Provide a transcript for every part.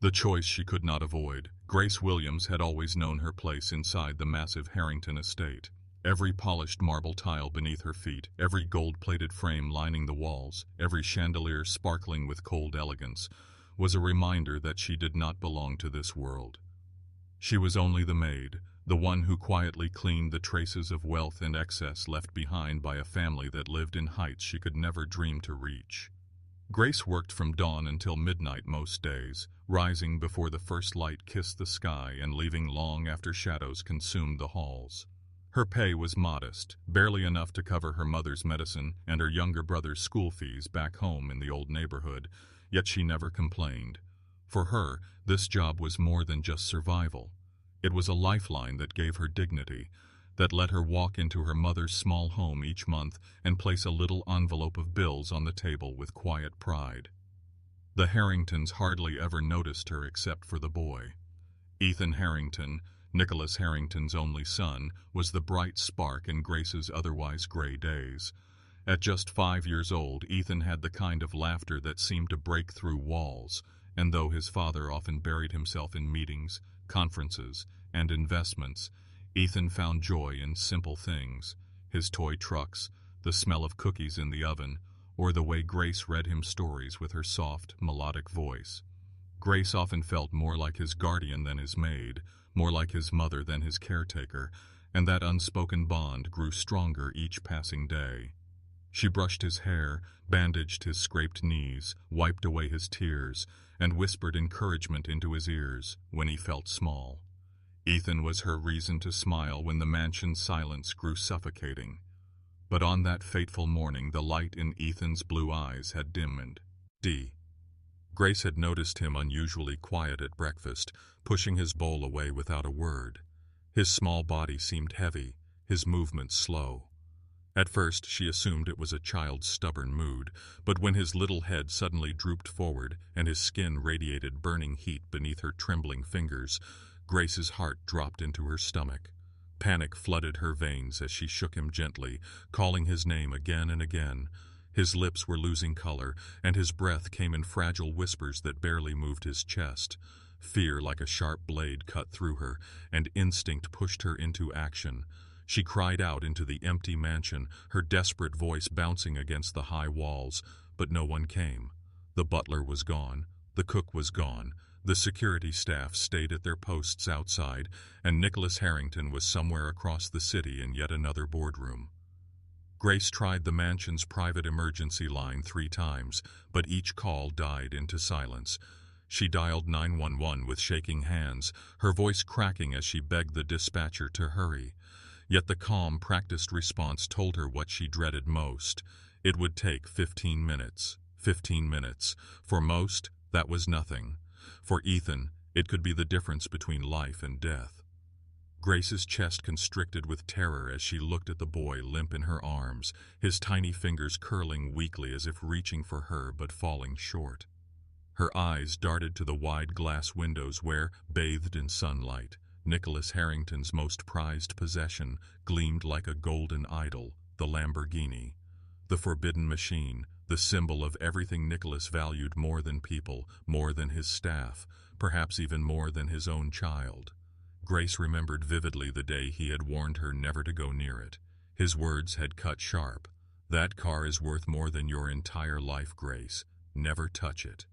The choice she could not avoid. Grace Williams had always known her place inside the massive Harrington estate. Every polished marble tile beneath her feet, every gold-plated frame lining the walls, every chandelier sparkling with cold elegance, was a reminder that she did not belong to this world. She was only the maid, the one who quietly cleaned the traces of wealth and excess left behind by a family that lived in heights she could never dream to reach. Grace worked from dawn until midnight most days, rising before the first light kissed the sky and leaving long after shadows consumed the halls. Her pay was modest, barely enough to cover her mother's medicine and her younger brother's school fees back home in the old neighborhood, yet she never complained. For her, this job was more than just survival. It was a lifeline that gave her dignity, that let her walk into her mother's small home each month and place a little envelope of bills on the table with quiet pride. The Harringtons hardly ever noticed her except for the boy. Ethan Harrington, Nicholas Harrington's only son, was the bright spark in Grace's otherwise gray days. At just 5 years old, Ethan had the kind of laughter that seemed to break through walls, and though his father often buried himself in meetings, conferences, and investments, Ethan found joy in simple things: his toy trucks, the smell of cookies in the oven, or the way Grace read him stories with her soft, melodic voice. Grace often felt more like his guardian than his maid, more like his mother than his caretaker, and that unspoken bond grew stronger each passing day. She brushed his hair, bandaged his scraped knees, wiped away his tears, and whispered encouragement into his ears when he felt small. Ethan was her reason to smile when the mansion's silence grew suffocating. But on that fateful morning, the light in Ethan's blue eyes had dimmed. Grace had noticed him unusually quiet at breakfast, pushing his bowl away without a word. His small body seemed heavy, his movements slow. At first she assumed it was a child's stubborn mood, but when his little head suddenly drooped forward and his skin radiated burning heat beneath her trembling fingers, Grace's heart dropped into her stomach. Panic flooded her veins as she shook him gently, calling his name again and again. His lips were losing color, and his breath came in fragile whispers that barely moved his chest. Fear like a sharp blade cut through her, and instinct pushed her into action. She cried out into the empty mansion, her desperate voice bouncing against the high walls, but no one came. The butler was gone, the cook was gone, the security staff stayed at their posts outside, and Nicholas Harrington was somewhere across the city in yet another boardroom. Grace tried the mansion's private emergency line 3 times, but each call died into silence. She dialed 911 with shaking hands, her voice cracking as she begged the dispatcher to hurry. Yet the calm, practiced response told her what she dreaded most. It would take 15 minutes. 15 minutes. For most, that was nothing. For Ethan, it could be the difference between life and death. Grace's chest constricted with terror as she looked at the boy limp in her arms, his tiny fingers curling weakly as if reaching for her but falling short. Her eyes darted to the wide glass windows where, bathed in sunlight, Nicholas Harrington's most prized possession gleamed like a golden idol, the Lamborghini. The forbidden machine, the symbol of everything Nicholas valued more than people, more than his staff, perhaps even more than his own child. Grace remembered vividly the day he had warned her never to go near it. His words had cut sharp. "That car is worth more than your entire life, Grace. Never touch it."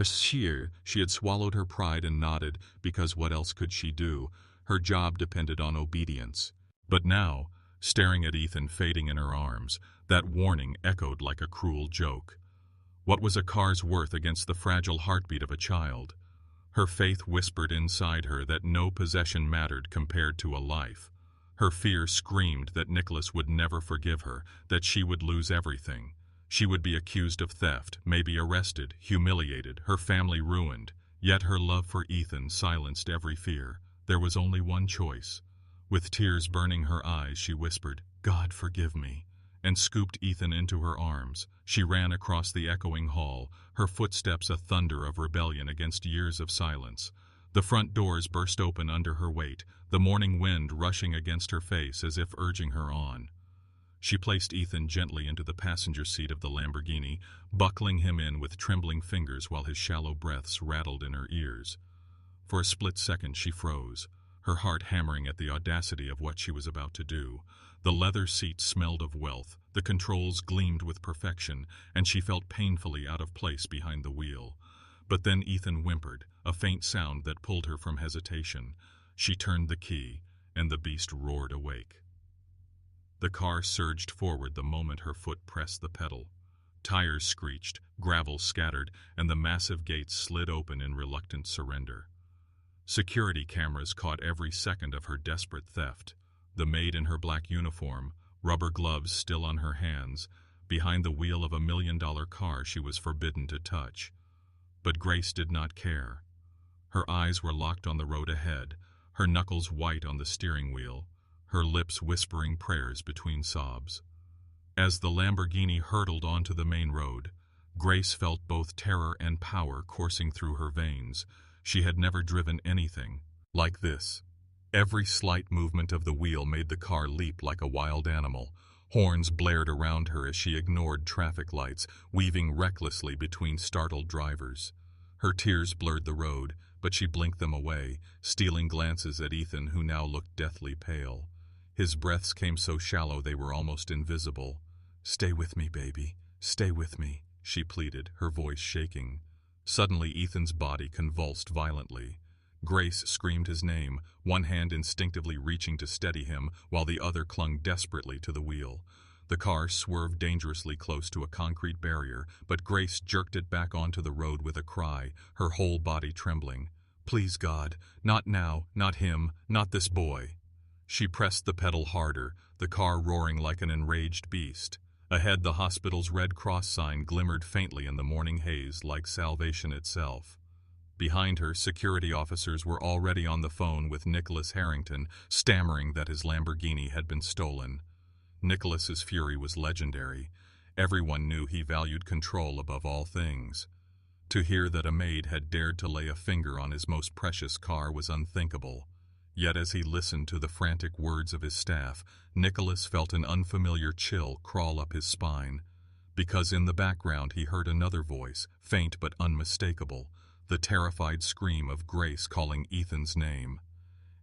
She had swallowed her pride and nodded, because what else could she do? Her job depended on obedience. But now, staring at Ethan fading in her arms, that warning echoed like a cruel joke. What was a car's worth against the fragile heartbeat of a child? Her faith whispered inside her that no possession mattered compared to a life. Her fear screamed that Nicholas would never forgive her, that she would lose everything. She would be accused of theft, maybe arrested, humiliated, her family ruined. Yet her love for Ethan silenced every fear. There was only one choice. With tears burning her eyes, she whispered, "God forgive me," and scooped Ethan into her arms. She ran across the echoing hall, her footsteps a thunder of rebellion against years of silence. The front doors burst open under her weight, the morning wind rushing against her face as if urging her on. She placed Ethan gently into the passenger seat of the Lamborghini, buckling him in with trembling fingers while his shallow breaths rattled in her ears. For a split second she froze, her heart hammering at the audacity of what she was about to do. The leather seat smelled of wealth, the controls gleamed with perfection, and she felt painfully out of place behind the wheel. But then Ethan whimpered, a faint sound that pulled her from hesitation. She turned the key, and the beast roared awake. The car surged forward the moment her foot pressed the pedal. Tires screeched, gravel scattered, and the massive gates slid open in reluctant surrender. Security cameras caught every second of her desperate theft. The maid in her black uniform, rubber gloves still on her hands, behind the wheel of $1 million car she was forbidden to touch. But Grace did not care. Her eyes were locked on the road ahead, her knuckles white on the steering wheel, her lips whispering prayers between sobs. As the Lamborghini hurtled onto the main road, Grace felt both terror and power coursing through her veins. She had never driven anything like this. Every slight movement of the wheel made the car leap like a wild animal. Horns blared around her as she ignored traffic lights, weaving recklessly between startled drivers. Her tears blurred the road, but she blinked them away, stealing glances at Ethan, who now looked deathly pale. His breaths came so shallow they were almost invisible. "Stay with me, baby. Stay with me," she pleaded, her voice shaking. Suddenly Ethan's body convulsed violently. Grace screamed his name, one hand instinctively reaching to steady him, while the other clung desperately to the wheel. The car swerved dangerously close to a concrete barrier, but Grace jerked it back onto the road with a cry, her whole body trembling. "Please, God, not now, not him, not this boy." She pressed the pedal harder, the car roaring like an enraged beast. Ahead, the hospital's Red Cross sign glimmered faintly in the morning haze, like salvation itself. Behind her, security officers were already on the phone with Nicholas Harrington, stammering that his Lamborghini had been stolen. Nicholas's fury was legendary. Everyone knew he valued control above all things. To hear that a maid had dared to lay a finger on his most precious car was unthinkable. Yet as he listened to the frantic words of his staff, Nicholas felt an unfamiliar chill crawl up his spine. Because in the background he heard another voice, faint but unmistakable, the terrified scream of Grace calling Ethan's name.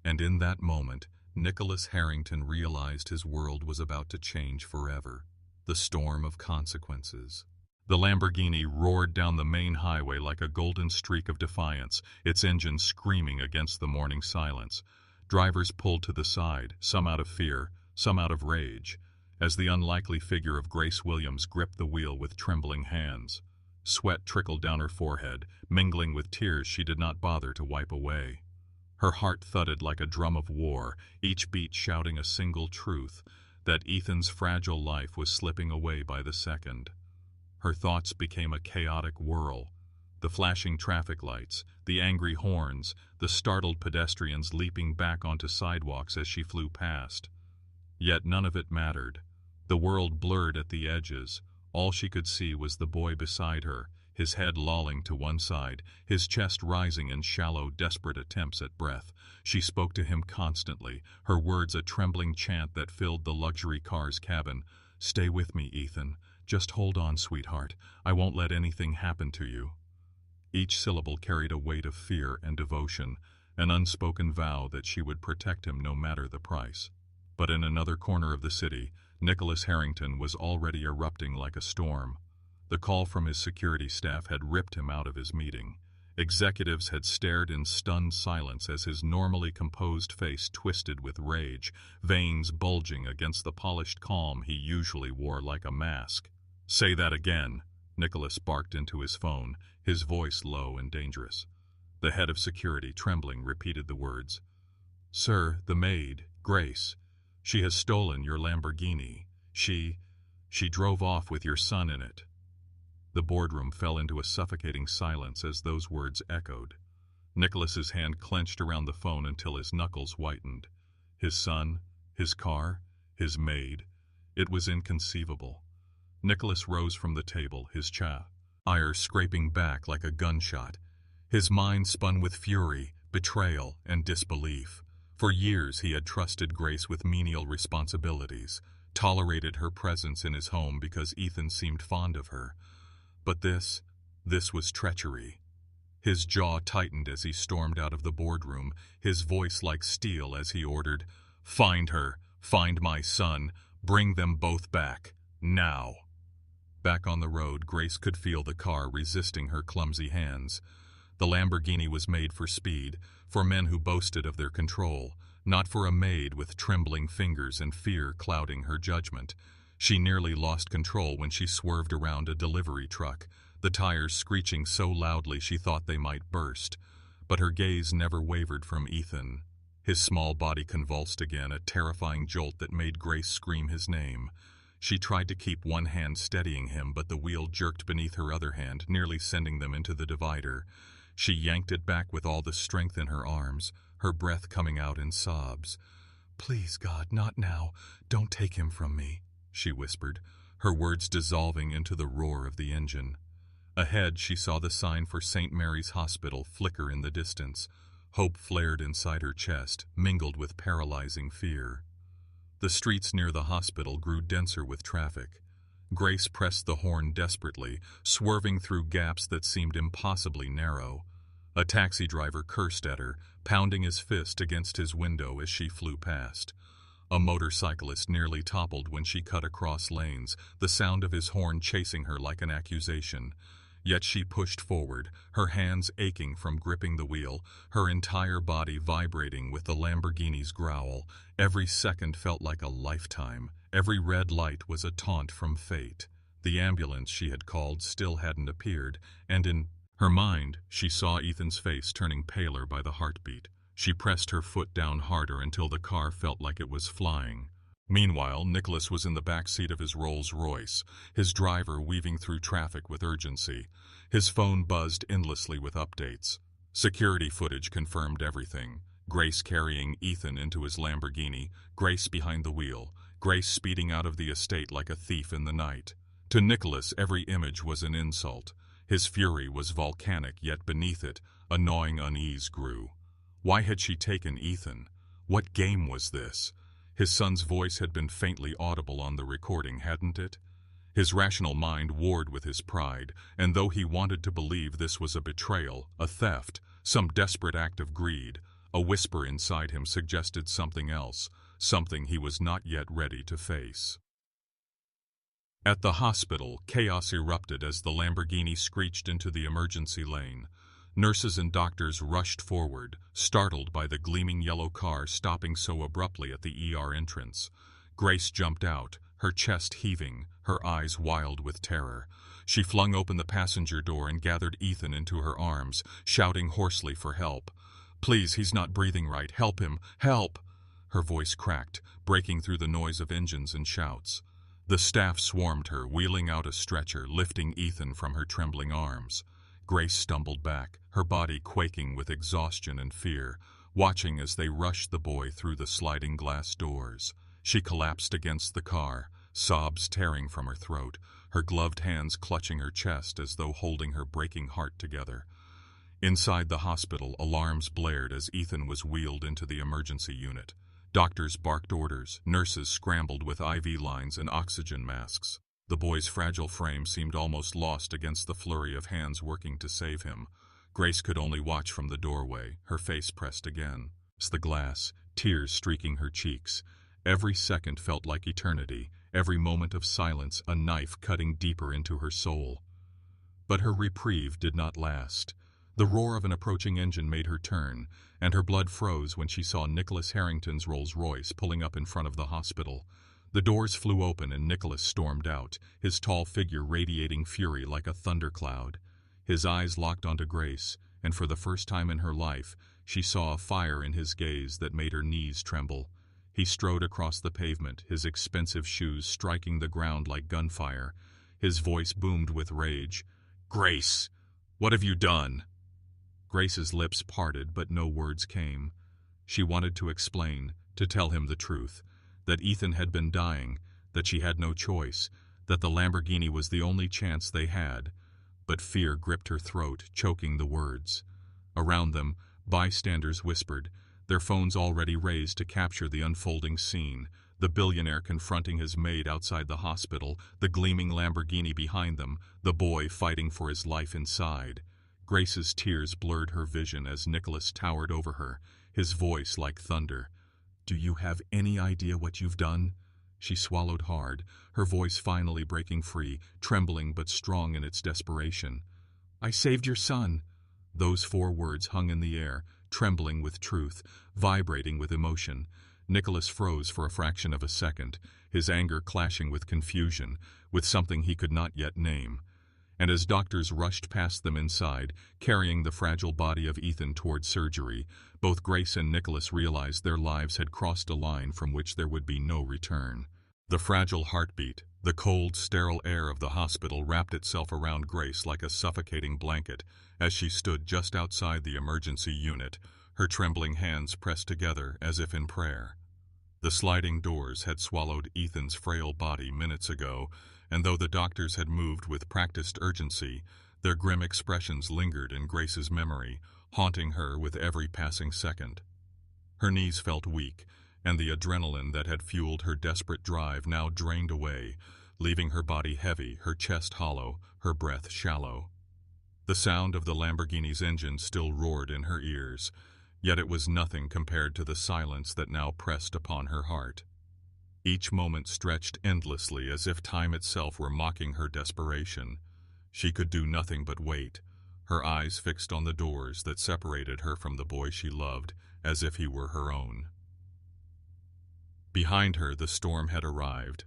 And in that moment, Nicholas Harrington realized his world was about to change forever. The storm of consequences. The Lamborghini roared down the main highway like a golden streak of defiance, its engine screaming against the morning silence. Drivers pulled to the side, some out of fear, some out of rage, as the unlikely figure of Grace Williams gripped the wheel with trembling hands. Sweat trickled down her forehead, mingling with tears she did not bother to wipe away. Her heart thudded like a drum of war, each beat shouting a single truth, that Ethan's fragile life was slipping away by the second. Her thoughts became a chaotic whirl. The flashing traffic lights, the angry horns, the startled pedestrians leaping back onto sidewalks as she flew past. Yet none of it mattered. The world blurred at the edges. All she could see was the boy beside her, his head lolling to one side, his chest rising in shallow, desperate attempts at breath. She spoke to him constantly, her words a trembling chant that filled the luxury car's cabin. "Stay with me, Ethan. Just hold on, sweetheart. I won't let anything happen to you." Each syllable carried a weight of fear and devotion, an unspoken vow that she would protect him no matter the price. But in another corner of the city, Nicholas Harrington was already erupting like a storm. The call from his security staff had ripped him out of his meeting. Executives had stared in stunned silence as his normally composed face twisted with rage, veins bulging against the polished calm he usually wore like a mask. "Say that again," Nicholas barked into his phone, his voice low and dangerous. The head of security, trembling, repeated the words. "Sir, the maid, Grace. She has stolen your Lamborghini. She drove off with your son in it." The boardroom fell into a suffocating silence as those words echoed. Nicholas's hand clenched around the phone until his knuckles whitened. His son, his car, his maid. It was inconceivable. Nicholas rose from the table, his ire scraping back like a gunshot. His mind spun with fury, betrayal, and disbelief. For years he had trusted Grace with menial responsibilities, tolerated her presence in his home because Ethan seemed fond of her. But this was treachery. His jaw tightened as he stormed out of the boardroom, his voice like steel as he ordered, "Find her, find my son, bring them both back, now." Back on the road, Grace could feel the car resisting her clumsy hands. The Lamborghini was made for speed, for men who boasted of their control, not for a maid with trembling fingers and fear clouding her judgment. She nearly lost control when she swerved around a delivery truck, the tires screeching so loudly she thought they might burst. But her gaze never wavered from Ethan. His small body convulsed again, a terrifying jolt that made Grace scream his name. She tried to keep one hand steadying him, but the wheel jerked beneath her other hand, nearly sending them into the divider. She yanked it back with all the strength in her arms, her breath coming out in sobs. "Please, God, not now. Don't take him from me," she whispered, her words dissolving into the roar of the engine. Ahead, she saw the sign for St. Mary's Hospital flicker in the distance. Hope flared inside her chest, mingled with paralyzing fear. The streets near the hospital grew denser with traffic. Grace pressed the horn desperately, swerving through gaps that seemed impossibly narrow. A taxi driver cursed at her, pounding his fist against his window as she flew past. A motorcyclist nearly toppled when she cut across lanes, the sound of his horn chasing her like an accusation. Yet she pushed forward, her hands aching from gripping the wheel, her entire body vibrating with the Lamborghini's growl. Every second felt like a lifetime. Every red light was a taunt from fate. The ambulance she had called still hadn't appeared, and in her mind, she saw Ethan's face turning paler by the heartbeat. She pressed her foot down harder until the car felt like it was flying. Meanwhile, Nicholas was in the back seat of his Rolls-Royce, his driver weaving through traffic with urgency. His phone buzzed endlessly with updates. Security footage confirmed everything. Grace carrying Ethan into his Lamborghini, Grace behind the wheel, Grace speeding out of the estate like a thief in the night. To Nicholas, every image was an insult. His fury was volcanic, yet beneath it, a gnawing unease grew. Why had she taken Ethan? What game was this? His son's voice had been faintly audible on the recording, hadn't it? His rational mind warred with his pride, and though he wanted to believe this was a betrayal, a theft, some desperate act of greed, a whisper inside him suggested something else, something he was not yet ready to face. At the hospital, chaos erupted as the Lamborghini screeched into the emergency lane. Nurses and doctors rushed forward, startled by the gleaming yellow car stopping so abruptly at the ER entrance. Grace jumped out, her chest heaving, her eyes wild with terror. She flung open the passenger door and gathered Ethan into her arms, shouting hoarsely for help. "Please, he's not breathing right. Help him! Help!" Her voice cracked, breaking through the noise of engines and shouts. The staff swarmed her, wheeling out a stretcher, lifting Ethan from her trembling arms. Grace stumbled back, her body quaking with exhaustion and fear, watching as they rushed the boy through the sliding glass doors. She collapsed against the car, sobs tearing from her throat, her gloved hands clutching her chest as though holding her breaking heart together. Inside the hospital, alarms blared as Ethan was wheeled into the emergency unit. Doctors barked orders, nurses scrambled with IV lines and oxygen masks. The boy's fragile frame seemed almost lost against the flurry of hands working to save him. Grace could only watch from the doorway, her face pressed against the glass, tears streaking her cheeks. Every second felt like eternity, every moment of silence a knife cutting deeper into her soul. But her reprieve did not last. The roar of an approaching engine made her turn, and her blood froze when she saw Nicholas Harrington's Rolls-Royce pulling up in front of the hospital. The doors flew open and Nicholas stormed out, his tall figure radiating fury like a thundercloud. His eyes locked onto Grace, and for the first time in her life, she saw a fire in his gaze that made her knees tremble. He strode across the pavement, his expensive shoes striking the ground like gunfire. His voice boomed with rage. "Grace, what have you done?" Grace's lips parted, but no words came. She wanted to explain, to tell him the truth, that Ethan had been dying, that she had no choice, that the Lamborghini was the only chance they had. But fear gripped her throat, choking the words. Around them, bystanders whispered, their phones already raised to capture the unfolding scene. the billionaire confronting his maid outside the hospital, the gleaming Lamborghini behind them, the boy fighting for his life inside. Grace's tears blurred her vision as Nicholas towered over her, his voice like thunder. "Do you have any idea what you've done?" She swallowed hard, her voice finally breaking free, trembling but strong in its desperation. "I saved your son." Those 4 words hung in the air, trembling with truth, vibrating with emotion. Nicholas froze for a fraction of a second, his anger clashing with confusion, with something he could not yet name. And as doctors rushed past them inside, carrying the fragile body of Ethan toward surgery, both Grace and Nicholas realized their lives had crossed a line from which there would be no return. The fragile heartbeat, the cold, sterile air of the hospital wrapped itself around Grace like a suffocating blanket as she stood just outside the emergency unit, her trembling hands pressed together as if in prayer. The sliding doors had swallowed Ethan's frail body minutes ago, and though the doctors had moved with practiced urgency, their grim expressions lingered in Grace's memory, haunting her with every passing second. Her knees felt weak, and the adrenaline that had fueled her desperate drive now drained away, leaving her body heavy, her chest hollow, her breath shallow. The sound of the Lamborghini's engine still roared in her ears, yet it was nothing compared to the silence that now pressed upon her heart. Each moment stretched endlessly as if time itself were mocking her desperation. She could do nothing but wait, her eyes fixed on the doors that separated her from the boy she loved, as if he were her own. Behind her, the storm had arrived.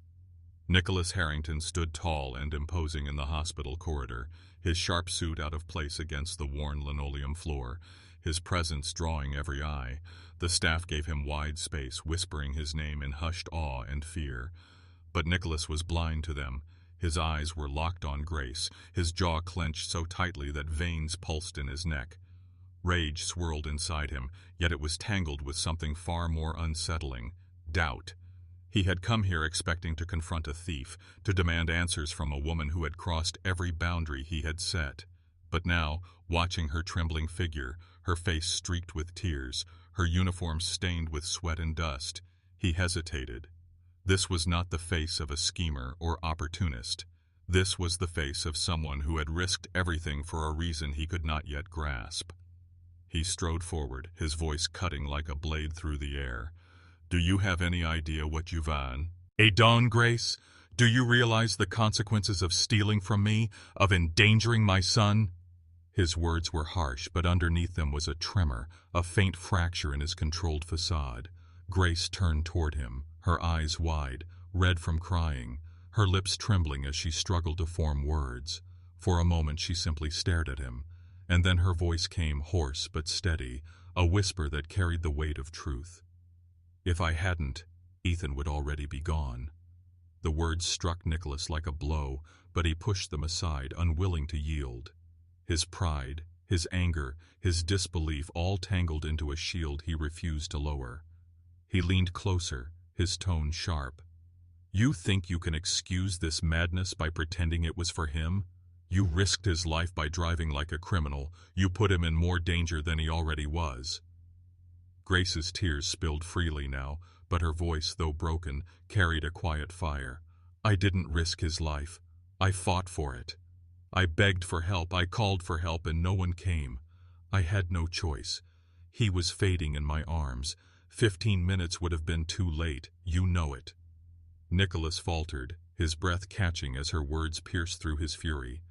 Nicholas Harrington stood tall and imposing in the hospital corridor, his sharp suit out of place against the worn linoleum floor, his presence drawing every eye. The staff gave him wide space, whispering his name in hushed awe and fear. But Nicholas was blind to them. His eyes were locked on Grace, his jaw clenched so tightly that veins pulsed in his neck. Rage swirled inside him, yet it was tangled with something far more unsettling: doubt. He had come here expecting to confront a thief, to demand answers from a woman who had crossed every boundary he had set. But now, watching her trembling figure, her face streaked with tears, her uniform stained with sweat and dust, he hesitated. This was not the face of a schemer or opportunist. This was the face of someone who had risked everything for a reason he could not yet grasp. He strode forward, his voice cutting like a blade through the air. "Do you have any idea what you've done, Grace? Do you realize the consequences of stealing from me, of endangering my son?" His words were harsh, but underneath them was a tremor, a faint fracture in his controlled facade. Grace turned toward him, her eyes wide, red from crying, her lips trembling as she struggled to form words. For a moment she simply stared at him, and then her voice came hoarse but steady, a whisper that carried the weight of truth. "If I hadn't, Ethan would already be gone." The words struck Nicholas like a blow, but he pushed them aside, unwilling to yield. His pride, his anger, his disbelief all tangled into a shield he refused to lower. He leaned closer, his tone sharp. "You think you can excuse this madness by pretending it was for him? You risked his life by driving like a criminal. You put him in more danger than he already was." Grace's tears spilled freely now, but her voice, though broken, carried a quiet fire. "I didn't risk his life. I fought for it. I begged for help, I called for help, and no one came. I had no choice. He was fading in my arms. 15 minutes would have been too late. You know it." Nicholas faltered, his breath catching as her words pierced through his fury.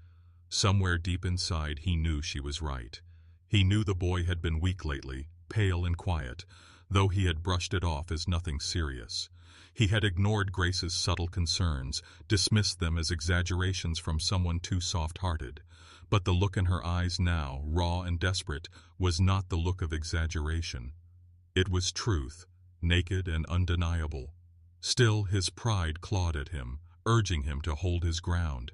Somewhere deep inside he knew she was right. He knew the boy had been weak lately, pale and quiet, though he had brushed it off as nothing serious. He had ignored Grace's subtle concerns, dismissed them as exaggerations from someone too soft-hearted. But the look in her eyes now, raw and desperate, was not the look of exaggeration. It was truth, naked and undeniable. Still, his pride clawed at him, urging him to hold his ground.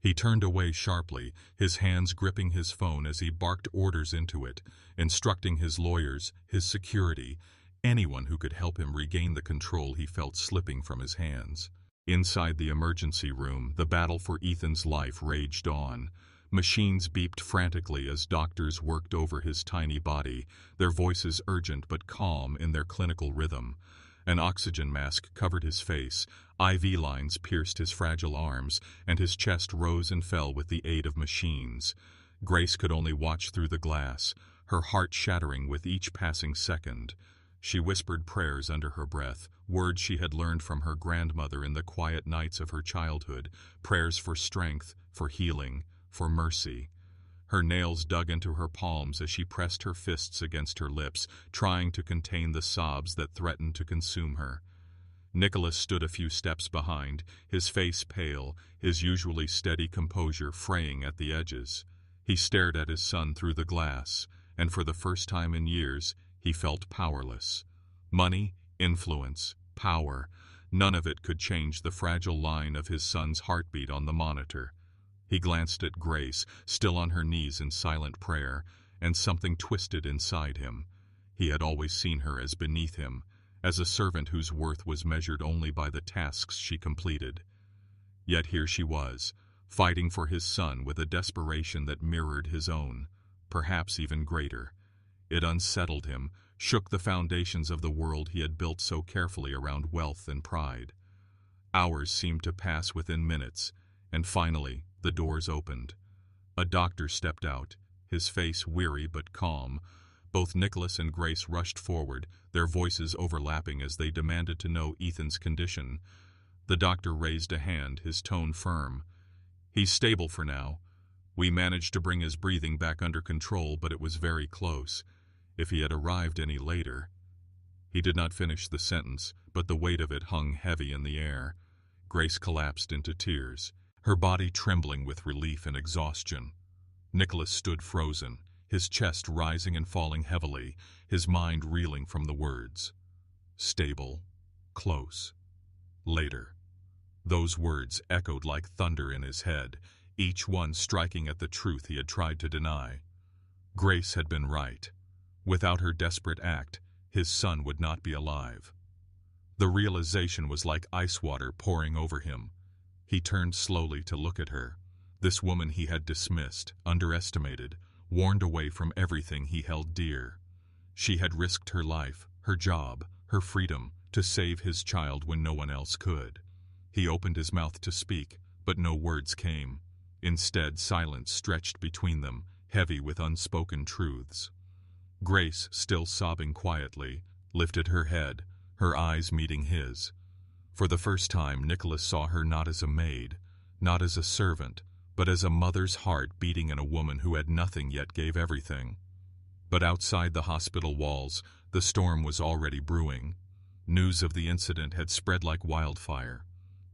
He turned away sharply, his hands gripping his phone as he barked orders into it, instructing his lawyers, his security, anyone who could help him regain the control he felt slipping from his hands. Inside the emergency room, the battle for Ethan's life raged on. Machines beeped frantically as doctors worked over his tiny body, their voices urgent but calm in their clinical rhythm. An oxygen mask covered his face, IV lines pierced his fragile arms, and his chest rose and fell with the aid of machines. Grace could only watch through the glass, her heart shattering with each passing second. She whispered prayers under her breath, words she had learned from her grandmother in the quiet nights of her childhood, prayers for strength, for healing, for mercy. Her nails dug into her palms as she pressed her fists against her lips, trying to contain the sobs that threatened to consume her. Nicholas stood a few steps behind, his face pale, his usually steady composure fraying at the edges. He stared at his son through the glass, and for the first time in years, he felt powerless. Money, influence, power, none of it could change the fragile line of his son's heartbeat on the monitor. He glanced at Grace, still on her knees in silent prayer, and something twisted inside him. He had always seen her as beneath him, as a servant whose worth was measured only by the tasks she completed. Yet here she was, fighting for his son with a desperation that mirrored his own, perhaps even greater. It unsettled him, shook the foundations of the world he had built so carefully around wealth and pride. Hours seemed to pass within minutes, and finally, the doors opened. A doctor stepped out, his face weary but calm. Both Nicholas and Grace rushed forward, their voices overlapping as they demanded to know Ethan's condition. The doctor raised a hand, his tone firm. "He's stable for now. We managed to bring his breathing back under control, but it was very close. If he had arrived any later—" He did not finish the sentence, but the weight of it hung heavy in the air. Grace collapsed into tears, her body trembling with relief and exhaustion. Nicholas stood frozen, his chest rising and falling heavily, his mind reeling from the words. Stable, close, later. Those words echoed like thunder in his head, each one striking at the truth he had tried to deny. Grace had been right. Without her desperate act, his son would not be alive. The realization was like ice water pouring over him. He turned slowly to look at her, this woman he had dismissed, underestimated, warned away from everything he held dear. She had risked her life, her job, her freedom, to save his child when no one else could. He opened his mouth to speak, but no words came. Instead, silence stretched between them, heavy with unspoken truths. Grace, still sobbing quietly, lifted her head, her eyes meeting his. For the first time, Nicholas saw her not as a maid, not as a servant, but as a mother's heart beating in a woman who had nothing yet gave everything. But outside the hospital walls, the storm was already brewing. News of the incident had spread like wildfire.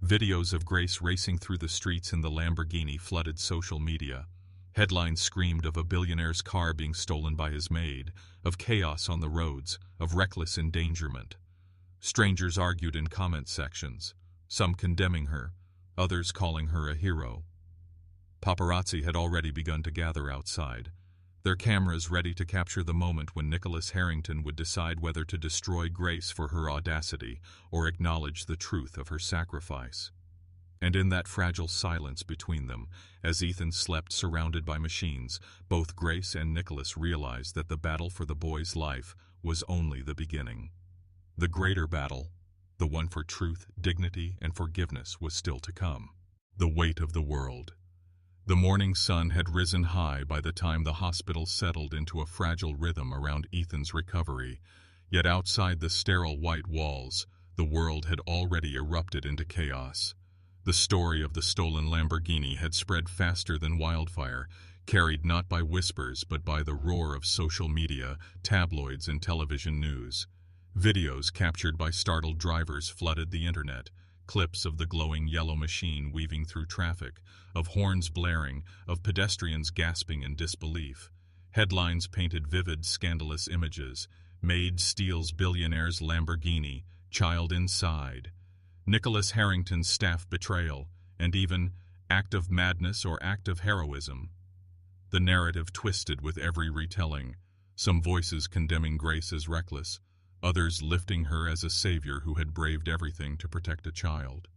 Videos of Grace racing through the streets in the Lamborghini flooded social media. Headlines screamed of a billionaire's car being stolen by his maid, of chaos on the roads, of reckless endangerment. Strangers argued in comment sections, some condemning her, others calling her a hero. Paparazzi had already begun to gather outside, their cameras ready to capture the moment when Nicholas Harrington would decide whether to destroy Grace for her audacity or acknowledge the truth of her sacrifice. And in that fragile silence between them, as Ethan slept surrounded by machines, both Grace and Nicholas realized that the battle for the boy's life was only the beginning. The greater battle, the one for truth, dignity, and forgiveness, was still to come. The weight of the world. The morning sun had risen high by the time the hospital settled into a fragile rhythm around Ethan's recovery, yet outside the sterile white walls, the world had already erupted into chaos. The story of the stolen Lamborghini had spread faster than wildfire, carried not by whispers but by the roar of social media, tabloids, and television news. Videos captured by startled drivers flooded the internet, clips of the glowing yellow machine weaving through traffic, of horns blaring, of pedestrians gasping in disbelief. Headlines painted vivid, scandalous images. Maid steals billionaire's Lamborghini, child inside. Nicholas Harrington's staff betrayal, and even act of madness or act of heroism. The narrative twisted with every retelling, some voices condemning Grace as reckless, others lifting her as a savior who had braved everything to protect a child.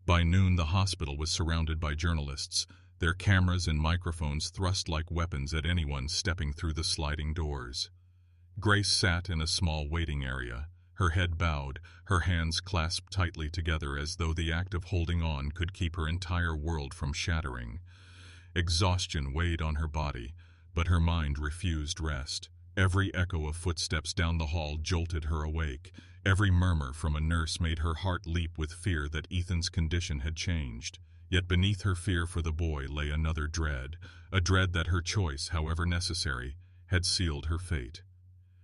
By noon, the hospital was surrounded by journalists, their cameras and microphones thrust like weapons at anyone stepping through the sliding doors. Grace sat in a small waiting area, her head bowed, her hands clasped tightly together as though the act of holding on could keep her entire world from shattering. Exhaustion weighed on her body, but her mind refused rest. Every echo of footsteps down the hall jolted her awake. Every murmur from a nurse made her heart leap with fear that Ethan's condition had changed. Yet beneath her fear for the boy lay another dread, a dread that her choice, however necessary, had sealed her fate.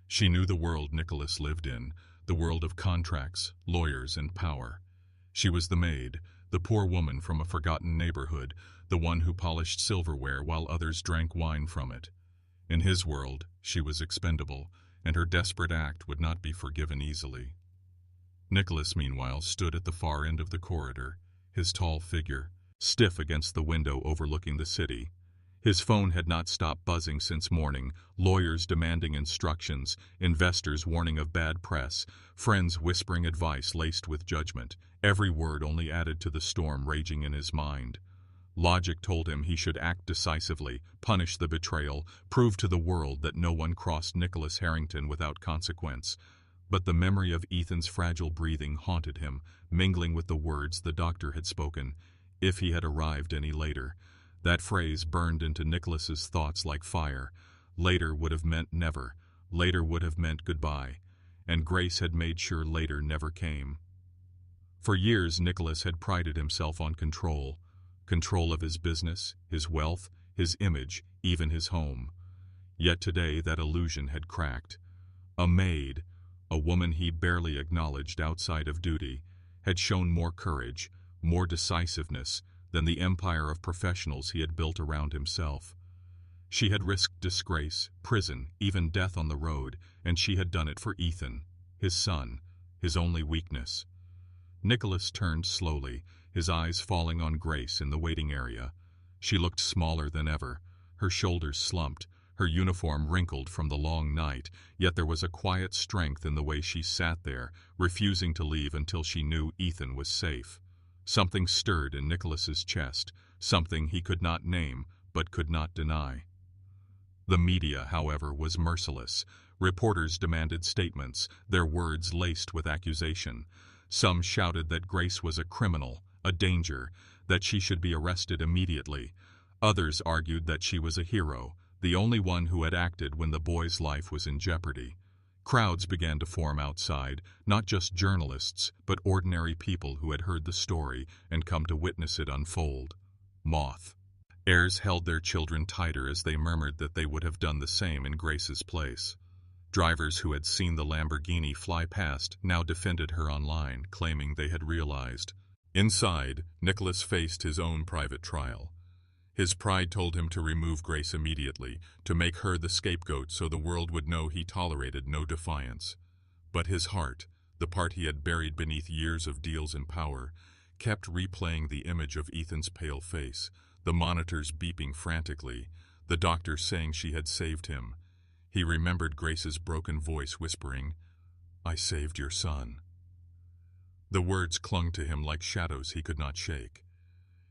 She knew the world Nicholas lived in, the world of contracts, lawyers, and power. She was the maid, the poor woman from a forgotten neighborhood, the one who polished silverware while others drank wine from it. In his world, she was expendable, and her desperate act would not be forgiven easily. Nicholas, meanwhile, stood at the far end of the corridor, his tall figure stiff against the window overlooking the city. His phone had not stopped buzzing since morning, lawyers demanding instructions, investors warning of bad press, friends whispering advice laced with judgment. Every word only added to the storm raging in his mind. Logic told him he should act decisively, punish the betrayal, prove to the world that no one crossed Nicholas Harrington without consequence. But the memory of Ethan's fragile breathing haunted him, mingling with the words the doctor had spoken, "if he had arrived any later." That phrase burned into Nicholas's thoughts like fire. Later would have meant never. Later would have meant goodbye. And Grace had made sure later never came. For years Nicholas had prided himself on control. Control of his business, his wealth, his image, even his home. Yet today that illusion had cracked. A maid, a woman he barely acknowledged outside of duty, had shown more courage, more decisiveness than the empire of professionals he had built around himself. She had risked disgrace, prison, even death on the road, and she had done it for Ethan, his son, his only weakness. Nicholas turned slowly, his eyes falling on Grace in the waiting area. She looked smaller than ever, her shoulders slumped, her uniform wrinkled from the long night, yet there was a quiet strength in the way she sat there, refusing to leave until she knew Ethan was safe. Something stirred in Nicholas's chest, something he could not name but could not deny. The media, however, was merciless. Reporters demanded statements, their words laced with accusation. Some shouted that Grace was a criminal, a danger, that she should be arrested immediately. Others argued that she was a hero, the only one who had acted when the boy's life was in jeopardy. Crowds began to form outside, not just journalists, but ordinary people who had heard the story and come to witness it unfold. Moth. Heirs held their children tighter as they murmured that they would have done the same in Grace's place. Drivers who had seen the Lamborghini fly past now defended her online, claiming they had realized. Inside, Nicholas faced his own private trial. His pride told him to remove Grace immediately, to make her the scapegoat so the world would know he tolerated no defiance. But his heart, the part he had buried beneath years of deals and power, kept replaying the image of Ethan's pale face, the monitors beeping frantically, the doctor saying she had saved him. He remembered Grace's broken voice whispering, "I saved your son." The words clung to him like shadows he could not shake.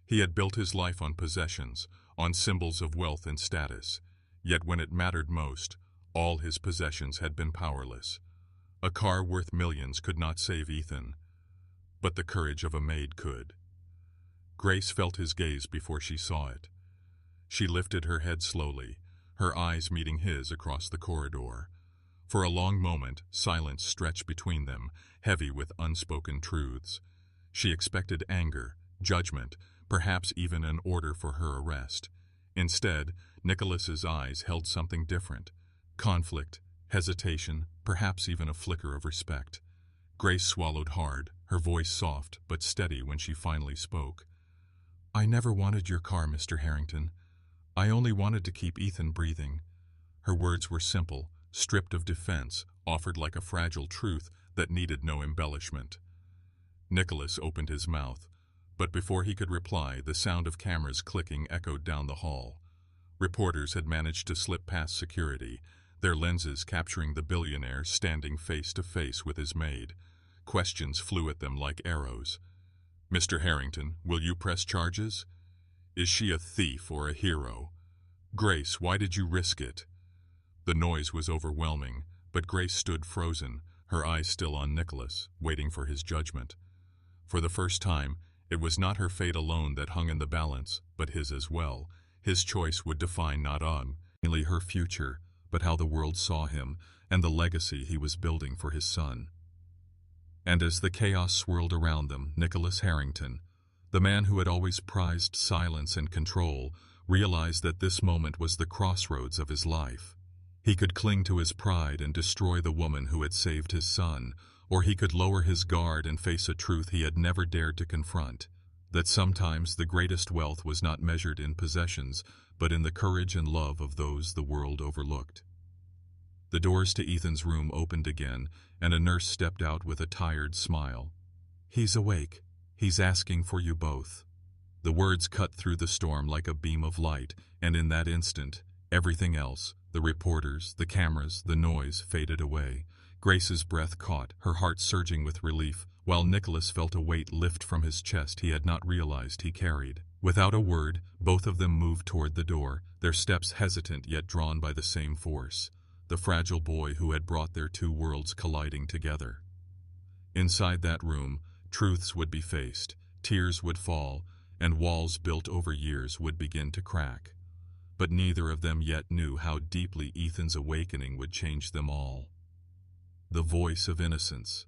He had built his life on possessions, on symbols of wealth and status, yet when it mattered most, all his possessions had been powerless. A car worth millions could not save Ethan, but the courage of a maid could. Grace felt his gaze before she saw it. She lifted her head slowly, her eyes meeting his across the corridor. For a long moment, silence stretched between them, heavy with unspoken truths. She expected anger, judgment, perhaps even an order for her arrest. Instead, Nicholas's eyes held something different. Conflict, hesitation, perhaps even a flicker of respect. Grace swallowed hard, her voice soft but steady when she finally spoke. "I never wanted your car, Mr. Harrington. I only wanted to keep Ethan breathing." Her words were simple, stripped of defense, offered like a fragile truth that needed no embellishment. Nicholas opened his mouth, but before he could reply, the sound of cameras clicking echoed down the hall. Reporters had managed to slip past security, their lenses capturing the billionaire standing face to face with his maid. Questions flew at them like arrows. "Mr. Harrington, will you press charges? Is she a thief or a hero? Grace, why did you risk it?" The noise was overwhelming, but Grace stood frozen, her eyes still on Nicholas, waiting for his judgment. For the first time, it was not her fate alone that hung in the balance, but his as well. His choice would define not only her future, but how the world saw him and the legacy he was building for his son. And as the chaos swirled around them, Nicholas Harrington, the man who had always prized silence and control, realized that this moment was the crossroads of his life. He could cling to his pride and destroy the woman who had saved his son, or he could lower his guard and face a truth he had never dared to confront, that sometimes the greatest wealth was not measured in possessions, but in the courage and love of those the world overlooked. The doors to Ethan's room opened again, and a nurse stepped out with a tired smile. "He's awake. He's asking for you both." The words cut through the storm like a beam of light, and in that instant, everything else, the reporters, the cameras, the noise, faded away. Grace's breath caught, her heart surging with relief, while Nicholas felt a weight lift from his chest he had not realized he carried. Without a word, both of them moved toward the door, their steps hesitant yet drawn by the same force, the fragile boy who had brought their two worlds colliding together. Inside that room, truths would be faced, tears would fall, and walls built over years would begin to crack. But neither of them yet knew how deeply Ethan's awakening would change them all. The voice of innocence.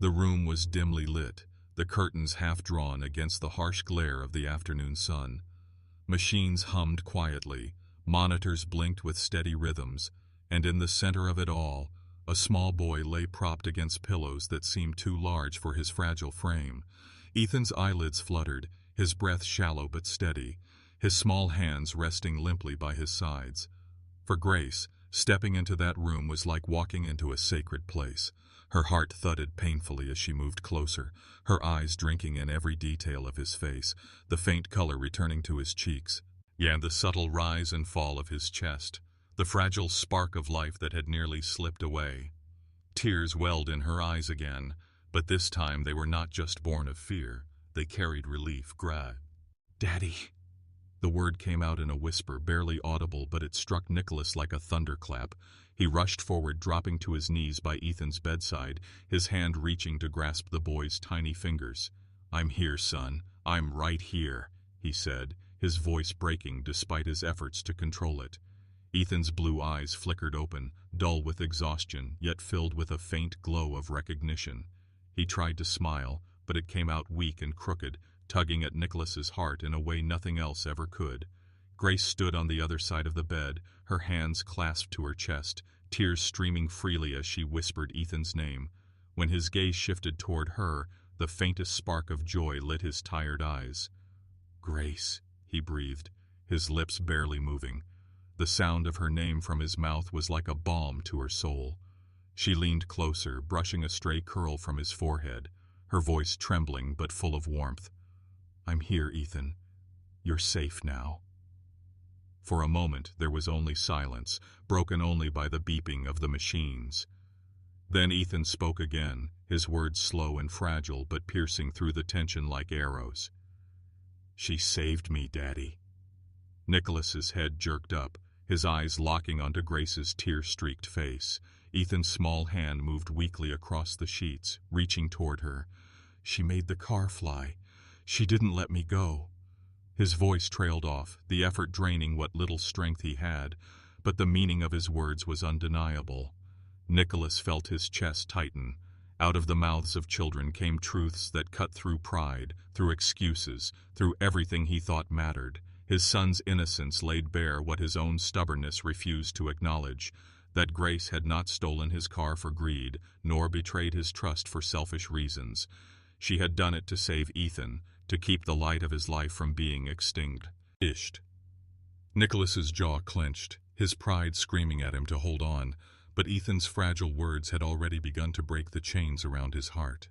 The room was dimly lit, the curtains half drawn against the harsh glare of the afternoon sun. Machines hummed quietly, monitors blinked with steady rhythms, and in the center of it all, a small boy lay propped against pillows that seemed too large for his fragile frame. Ethan's eyelids fluttered, his breath shallow but steady, his small hands resting limply by his sides. For Grace, stepping into that room was like walking into a sacred place. Her heart thudded painfully as she moved closer, her eyes drinking in every detail of his face, the faint color returning to his cheeks, and the subtle rise and fall of his chest, the fragile spark of life that had nearly slipped away. Tears welled in her eyes again, but this time they were not just born of fear, they carried relief. "Daddy." The word came out in a whisper, barely audible, but it struck Nicholas like a thunderclap. He rushed forward, dropping to his knees by Ethan's bedside, his hand reaching to grasp the boy's tiny fingers. "I'm here, son. I'm right here," he said, his voice breaking despite his efforts to control it. Ethan's blue eyes flickered open, dull with exhaustion, yet filled with a faint glow of recognition. He tried to smile, but it came out weak and crooked, tugging at Nicholas's heart in a way nothing else ever could. Grace stood on the other side of the bed, her hands clasped to her chest, tears streaming freely as she whispered Ethan's name. When his gaze shifted toward her, the faintest spark of joy lit his tired eyes. "Grace," he breathed, his lips barely moving. The sound of her name from his mouth was like a balm to her soul. She leaned closer, brushing a stray curl from his forehead, her voice trembling but full of warmth. "I'm here, Ethan. You're safe now." For a moment there was only silence, broken only by the beeping of the machines. Then Ethan spoke again, his words slow and fragile but piercing through the tension like arrows. "She saved me, Daddy." Nicholas's head jerked up, his eyes locking onto Grace's tear-streaked face. Ethan's small hand moved weakly across the sheets, reaching toward her. "She made the car fly. She didn't let me go." His voice trailed off, the effort draining what little strength he had, but the meaning of his words was undeniable. Nicholas felt his chest tighten. Out of the mouths of children came truths that cut through pride, through excuses, through everything he thought mattered. His son's innocence laid bare what his own stubbornness refused to acknowledge, that Grace had not stolen his car for greed, nor betrayed his trust for selfish reasons. She had done it to save Ethan, to keep the light of his life from being extinguished. Nicholas's jaw clenched, his pride screaming at him to hold on, but Ethan's fragile words had already begun to break the chains around his heart.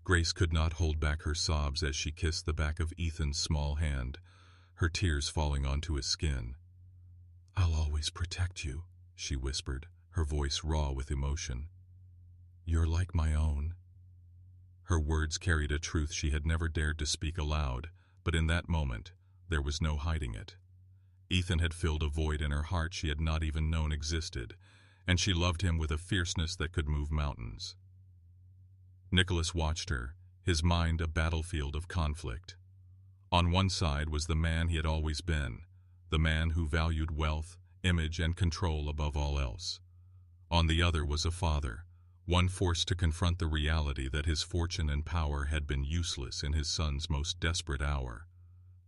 Grace could not hold back her sobs as she kissed the back of Ethan's small hand, her tears falling onto his skin. "I'll always protect you," she whispered, her voice raw with emotion. "You're like my own." Her words carried a truth she had never dared to speak aloud, but in that moment, there was no hiding it. Ethan had filled a void in her heart she had not even known existed, and she loved him with a fierceness that could move mountains. Nicholas watched her, his mind a battlefield of conflict. On one side was the man he had always been, the man who valued wealth, image, and control above all else. On the other was a father, one forced to confront the reality that his fortune and power had been useless in his son's most desperate hour.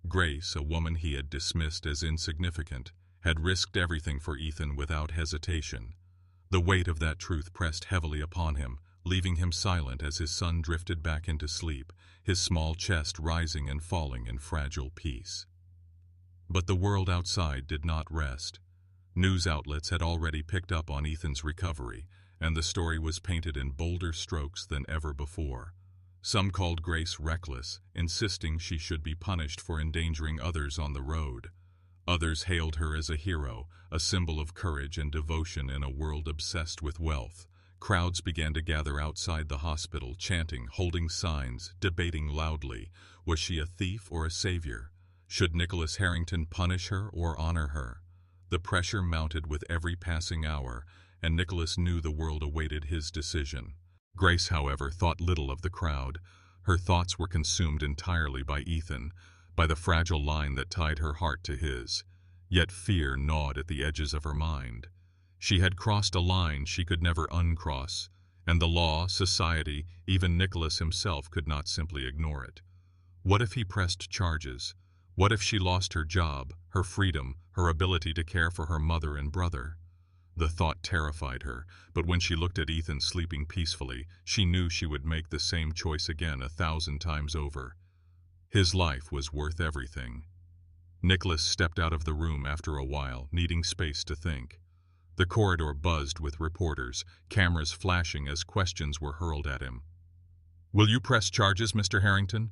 Grace, a woman he had dismissed as insignificant, had risked everything for Ethan without hesitation. The weight of that truth pressed heavily upon him, leaving him silent as his son drifted back into sleep, his small chest rising and falling in fragile peace. But the world outside did not rest. News outlets had already picked up on Ethan's recovery, and the story was painted in bolder strokes than ever before. Some called Grace reckless, insisting she should be punished for endangering others on the road. Others hailed her as a hero, a symbol of courage and devotion in a world obsessed with wealth. Crowds began to gather outside the hospital, chanting, holding signs, debating loudly. Was she a thief or a savior? Should Nicholas Harrington punish her or honor her? The pressure mounted with every passing hour, and Nicholas knew the world awaited his decision. Grace, however, thought little of the crowd. Her thoughts were consumed entirely by Ethan, by the fragile line that tied her heart to his. Yet fear gnawed at the edges of her mind. She had crossed a line she could never uncross, and the law, society, even Nicholas himself could not simply ignore it. What if he pressed charges? What if she lost her job, her freedom, her ability to care for her mother and brother? The thought terrified her, but when she looked at Ethan sleeping peacefully, she knew she would make the same choice again 1,000 times over. His life was worth everything. Nicholas stepped out of the room after a while, needing space to think. The corridor buzzed with reporters, cameras flashing as questions were hurled at him. "Will you press charges, Mr. Harrington?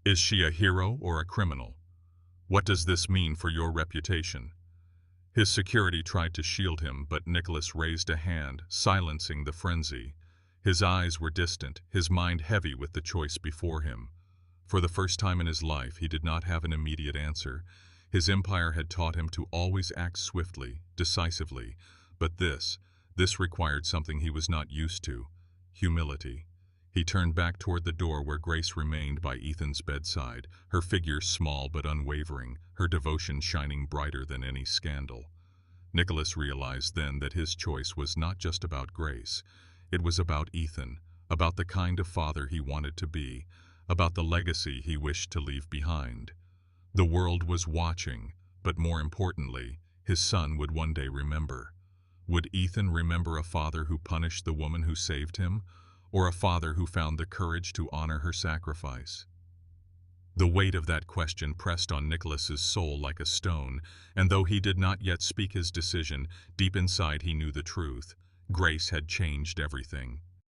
Is she a hero or a criminal? What does this mean for your reputation?" His security tried to shield him, but Nicholas raised a hand, silencing the frenzy. His eyes were distant, his mind heavy with the choice before him. For the first time in his life, he did not have an immediate answer. His empire had taught him to always act swiftly, decisively, but this required something he was not used to: humility. He turned back toward the door where Grace remained by Ethan's bedside, her figure small but unwavering, her devotion shining brighter than any scandal. Nicholas realized then that his choice was not just about Grace. It was about Ethan, about the kind of father he wanted to be, about the legacy he wished to leave behind. The world was watching, but more importantly, his son would one day remember. Would Ethan remember a father who punished the woman who saved him, or a father who found the courage to honor her sacrifice? The weight of that question pressed on Nicholas's soul like a stone, and though he did not yet speak his decision, deep inside he knew the truth. Grace had changed everything.